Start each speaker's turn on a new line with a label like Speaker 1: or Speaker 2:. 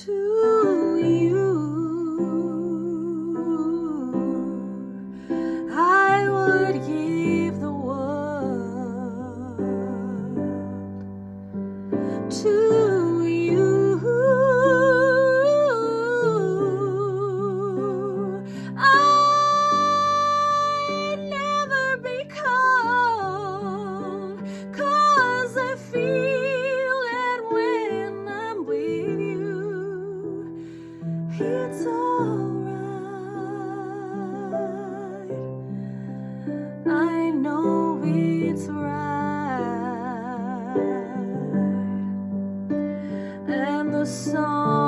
Speaker 1: to you. I would give the world to you. I'd never be calm, 'cause I feel it when I'm with you. It's alright, I know it's right, and the song